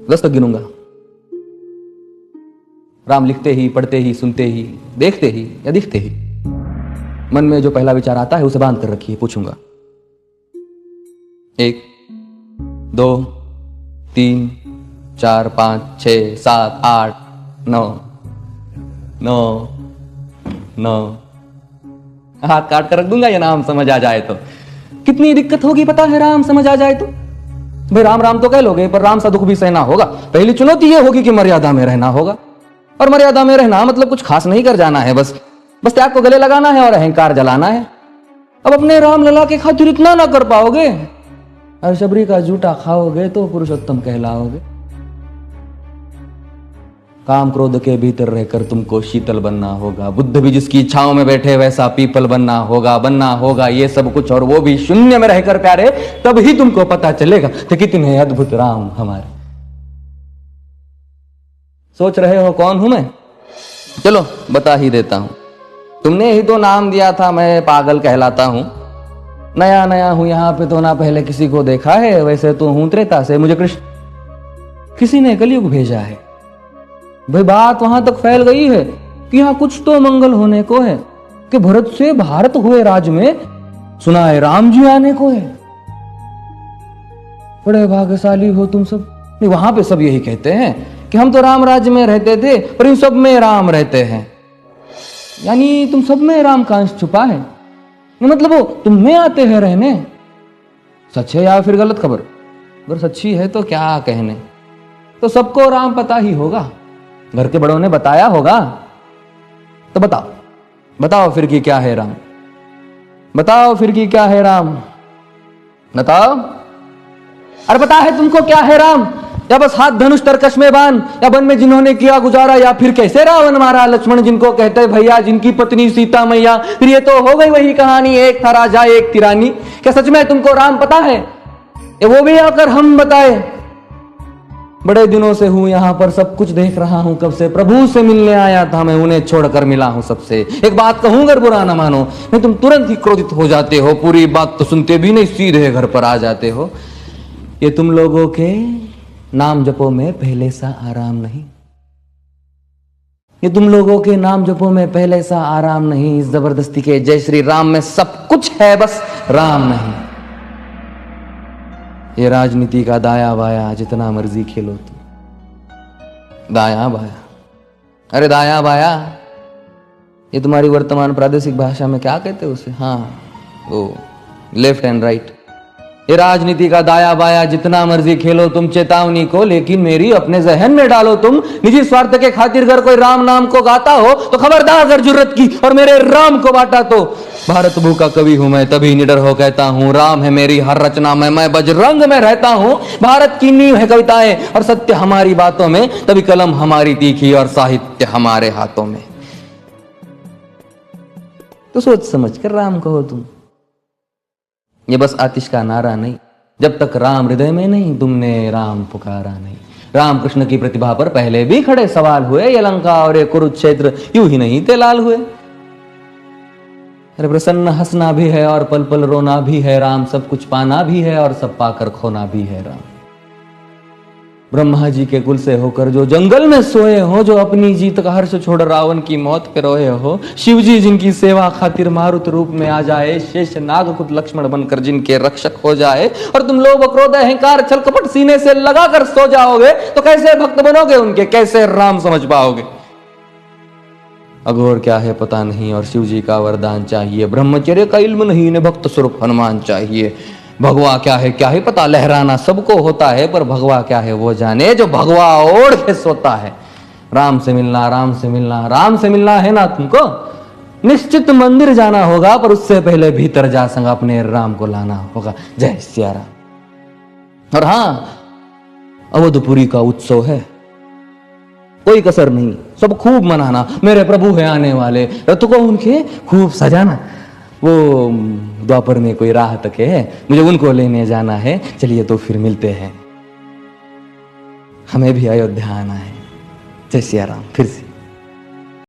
10 तक गिनूंगा। राम लिखते ही, पढ़ते ही, सुनते ही, देखते ही या दिखते ही मन में जो पहला विचार आता है उसे बांध कर रखिए। पूछूंगा 1 2 3 4 5 6 7 8 9 9 9। हाथ काट कर रख दूंगा ये नाम समझ आ जाए तो। कितनी दिक्कत होगी पता है राम समझ आ जाए तो। भाई राम राम तो कह लोगे पर राम सा दुख भी सहना होगा। पहली चुनौती ये होगी कि मर्यादा में रहना होगा। और मर्यादा में रहना मतलब कुछ खास नहीं कर जाना है, बस त्याग को गले लगाना है और अहंकार जलाना है। अब अपने राम लला के खातिर इतना ना कर पाओगे और शबरी का जूठा खाओगे तो पुरुषोत्तम कहलाओगे। काम क्रोध के भीतर रहकर तुमको शीतल बनना होगा। बुद्ध भी जिसकी इच्छाओं में बैठे वैसा पीपल बनना होगा ये सब कुछ, और वो भी शून्य में रहकर प्यारे। तभी तुमको पता चलेगा कि कितने अद्भुत राम हमारे। सोच रहे हो कौन हूं मैं? चलो बता ही देता हूं। तुमने ही तो नाम दिया था मैं पागल कहलाता हूं। नया नया हूं यहां पे तो ना पहले किसी को देखा है। वैसे तो हूं त्रेता से, मुझे कृष्ण किसी ने कलयुग भेजा है। भाई बात वहां तक फैल गई है कि यहां कुछ तो मंगल होने को है कि भरत से भारत हुए राज में सुना है राम जी आने को है। बड़े भाग्यशाली हो तुम सब। वहां पे सब यही कहते हैं कि हम तो राम राज्य में रहते थे पर इन सब में राम रहते हैं। यानी तुम सब में राम का अंश छुपा है, मतलब वो तुम में आते हैं रहने। सच है या फिर गलत खबर? अगर सच्ची है तो क्या कहने। तो सबको राम पता ही होगा, घर के बड़ों ने बताया होगा। तो बताओ फिर कि क्या है राम। बताओ फिर कि क्या है राम। बताओ। अरे पता है तुमको क्या है राम? या बस हाथ धनुष तरकश में बांध, या वन में जिन्होंने किया गुजारा, या फिर कैसे रावण मारा लक्ष्मण जिनको कहते भैया, जिनकी पत्नी सीता मैया। फिर ये तो हो गई वही कहानी, एक था राजा एक थी रानी। क्या सच में तुमको राम पता है? ये वो भी आकर हम बताए। बड़े दिनों से हूं यहां पर, सब कुछ देख रहा हूं कब से। प्रभु से मिलने आया था मैं, उन्हें छोड़कर मिला हूं सबसे। एक बात कहूं अगर बुरा ना मानो, नहीं तुम तुरंत ही क्रोधित हो जाते हो। पूरी बात तो सुनते भी नहीं, सीधे घर पर आ जाते हो। ये तुम लोगों के नाम जपो में पहले सा आराम नहीं। ये तुम लोगों के नाम जपो में पहले सा आराम नहीं। इस जबरदस्ती के जय श्री राम में सब कुछ है, बस राम नहीं। ये राजनीति का दाया बाया जितना मर्जी खेलो तुम। दाया बाया, अरे दाया बाया ये तुम्हारी वर्तमान प्रादेशिक भाषा में क्या कहते हैं उसे? हाँ वो लेफ्ट एंड राइट। ये राजनीति का दाया बाया जितना मर्जी खेलो तुम चेतावनी को, लेकिन मेरी अपने जहन में डालो तुम। निजी स्वार्थ के खातिर अगर कोई राम नाम को गाता हो तो खबरदार अगर जुर्रत की और मेरे राम को बांटा तो। भारत भू का कवि हूं मैं, तभी निडर हो कहता हूं राम है मेरी हर रचना में। मैं बजरंग में रहता हूं, भारत की नींव है कविताएं और सत्य हमारी बातों में। तभी कलम हमारी तीखी और साहित्य हमारे हाथों में। तो सोच समझ कर राम कहो तुम। ये बस आतिश का नारा नहीं, जब तक राम हृदय में नहीं तुमने राम पुकारा नहीं। राम कृष्ण की प्रतिभा पर पहले भी खड़े सवाल हुए। ये लंका और ये कुरुक्षेत्र यूं ही नहीं थे लाल हुए। अरे प्रसन्न हंसना भी है और पल पल रोना भी है राम। सब कुछ पाना भी है और सब पाकर खोना भी है राम। ब्रह्मा जी के कुल से होकर जो जंगल में सोए हो, जो अपनी जीत का हर्ष छोड़ रावण की मौत पे रोए हो। शिव जी जिनकी सेवा खातिर मारुत रूप में आ जाए। शेष नाग खुद लक्ष्मण बनकर जिनके रक्षक हो जाए। और तुम लोग क्रोध अहंकार छल कपट सीने से लगाकर सो जाओगे तो कैसे भक्त बनोगे उनके, कैसे राम समझ पाओगे? अघोर क्या है पता नहीं और शिव जी का वरदान चाहिए। ब्रह्मचर्य का इल्म नहीं, इन्हें भक्त स्वरूप हनुमान चाहिए। भगवा क्या है पता, लहराना सबको होता है पर भगवा क्या है वो जाने जो भगवा ओढ़ के सोता है। राम से मिलना, राम से मिलना, राम से मिलना है ना तुमको। निश्चित मंदिर जाना होगा पर उससे पहले भीतर जा संग अपने राम को लाना होगा। जय सिया राम। और हाँ, अवधपुरी का उत्सव है, कोई कसर नहीं, सब खूब मनाना। मेरे प्रभु है आने वाले, रथ को उनके खूब सजाना। वो द्वापर में कोई राह तके है, मुझे उनको लेने जाना है। चलिए तो फिर मिलते हैं, हमें भी अयोध्या आना है। जय सिया राम। फिर से